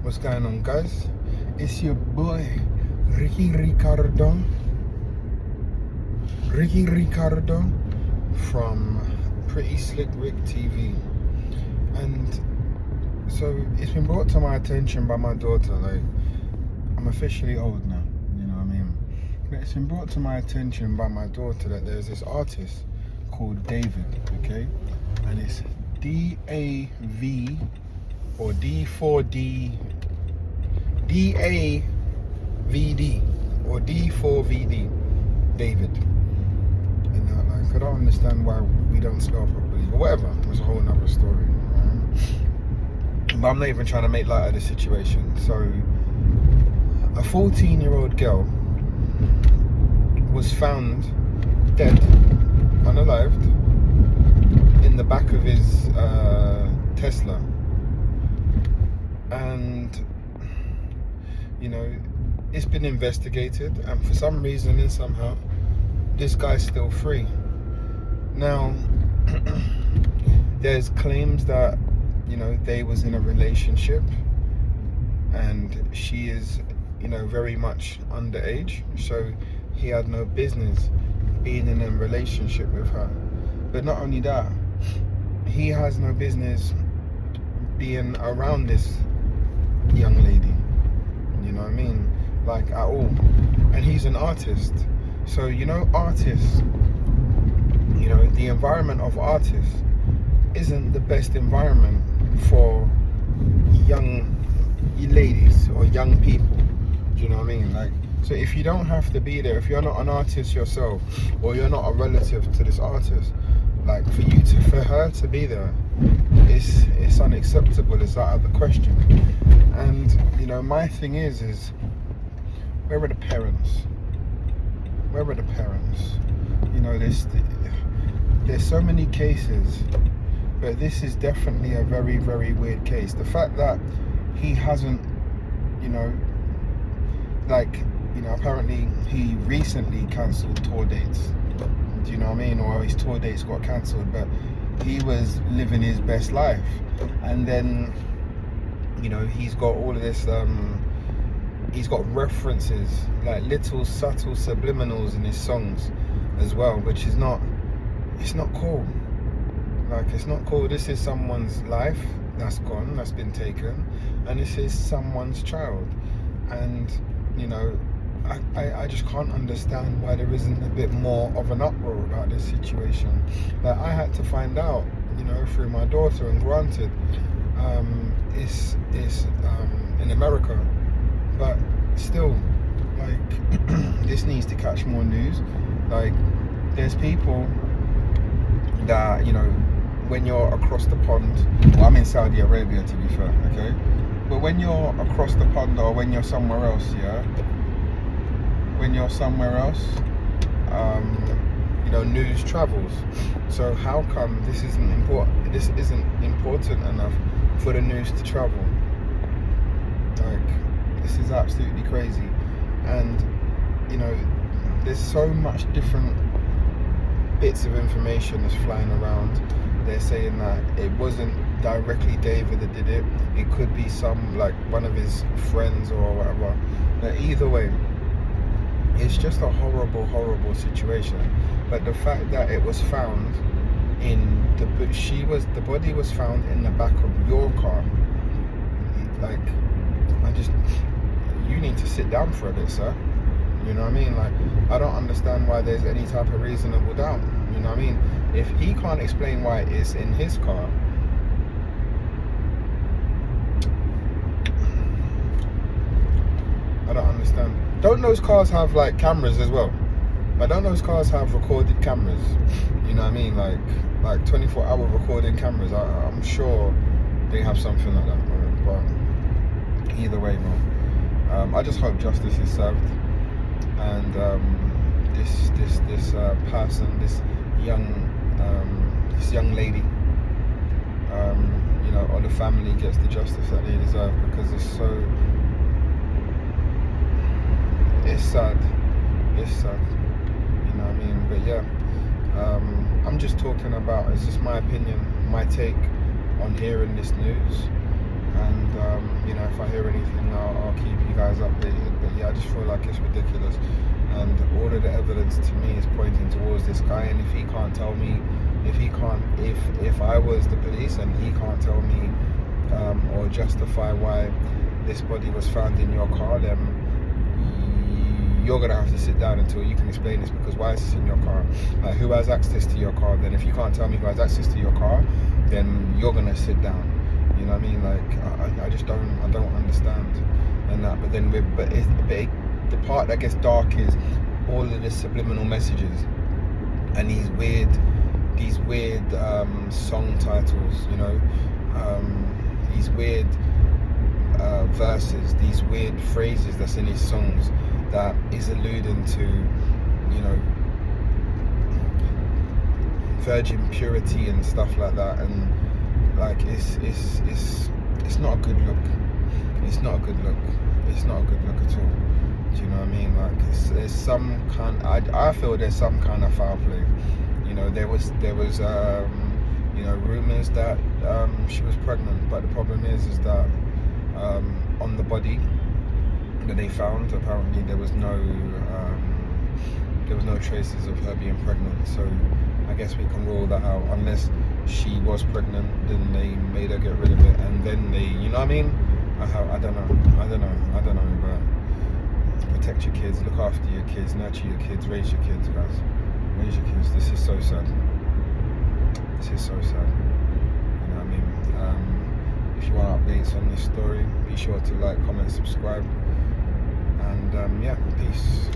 What's going on, guys? It's your boy Ricky Ricardo from Pretty Slick Rick TV. And so it's been brought to my attention by my daughter. Like, I'm officially old now, you know what I mean? But it's been brought to my attention by my daughter that there's this artist called David, okay? And it's D-A-V or D4D, D-A-V-D or D4VD, David. And like, I don't understand why we don't spell properly, but whatever, it's a whole nother story, right? But I'm not even trying to make light of the situation. So, a 14-year-old girl was found dead, unalived, in the back of his Tesla. And you know, it's been investigated, and for some reason and somehow this guy's still free. Now there's claims that, you know, they was in a relationship and she is, you know, very much underage, so he had no business being in a relationship with her. But not only that, he has no business being around this young lady, you know what I mean, like, at all. And he's an artist, so, you know, artists, you know, the environment of artists isn't the best environment for young ladies or young people, do you know what I mean? Like, so if you don't have to be there, if you're not an artist yourself, or you're not a relative to this artist, like, for her to be there, it's unacceptable. It's out of the question. And, you know, my thing is where are the parents? Where are the parents? You know, there's so many cases, but this is definitely a very, very weird case. The fact that he hasn't, you know, like, you know, apparently he recently cancelled tour dates. Do you know what I mean? Or his tour dates got cancelled, but he was living his best life. And then, you know, he's got all of this, he's got references, like little subtle subliminals in his songs as well, which is not, it's not cool. Like, it's not cool. This is someone's life that's gone, that's been taken, and this is someone's child. And, you know, I just can't understand why there isn't a bit more of an uproar about this situation. Like, I had to find out, you know, through my daughter, and granted, it's in America, but still, like, this needs to catch more news. Like, there's people that, you know, when you're across the pond, well, I'm in Saudi Arabia, to be fair, okay? But when you're across the pond, or when you're somewhere else, yeah? When you're somewhere else, you know, news travels. So how come this isn't important? This isn't important enough for the news to travel? Like, this is absolutely crazy. And, you know, there's so much different bits of information that's flying around. They're saying that it wasn't directly David that did it. It could be some, like, one of his friends or whatever. But either way, it's just a horrible, horrible situation. But the fact that it was found the body was found in the back of your car. Like, you need to sit down for a bit, sir. You know what I mean? Like, I don't understand why there's any type of reasonable doubt. You know what I mean? If he can't explain why it's in his car, I don't understand. Don't those cars have, like, cameras as well? Like, don't those cars have recorded cameras? You know what I mean? Like 24-hour recording cameras. I'm sure they have something like that. But either way, man, I just hope justice is served, and this person, this young lady, you know, or the family gets the justice that they deserve, because it's sad, you know what I mean? But yeah, I'm just talking about, it's just my opinion, my take on hearing this news. and you know, if I hear anything, I'll keep you guys updated. But yeah, I just feel like it's ridiculous, and all of the evidence to me is pointing towards this guy. And if he can't tell me, if I was the police and he can't tell me or justify why this body was found in your car, then you're gonna have to sit down until you can explain this, because why is this in your car? Who has access to your car? Then if you can't tell me who has access to your car, then you're gonna sit down. You know what I mean? Like I just don't understand. And that, but then the part that gets dark is all of the subliminal messages and these weird song titles, you know, these weird verses, these weird phrases that's in his songs that is alluding to, you know, virgin purity and stuff like that. And like it's not a good look. It's not a good look. It's not a good look at all. Do you know what I mean? Like there's some kind. I feel there's some kind of foul play. You know, there was you know, rumors that she was pregnant, but the problem is that on the body that they found, apparently there was no traces of her being pregnant. So I guess we can rule that out. Unless she was pregnant, then they made her get rid of it, and then they, you know what I mean? I don't know, but protect your kids, look after your kids, nurture your kids, raise your kids, guys. Raise your kids. This is so sad. This is so sad. You know what I mean? If you want updates on this story, be sure to like, comment, subscribe, and yeah, peace.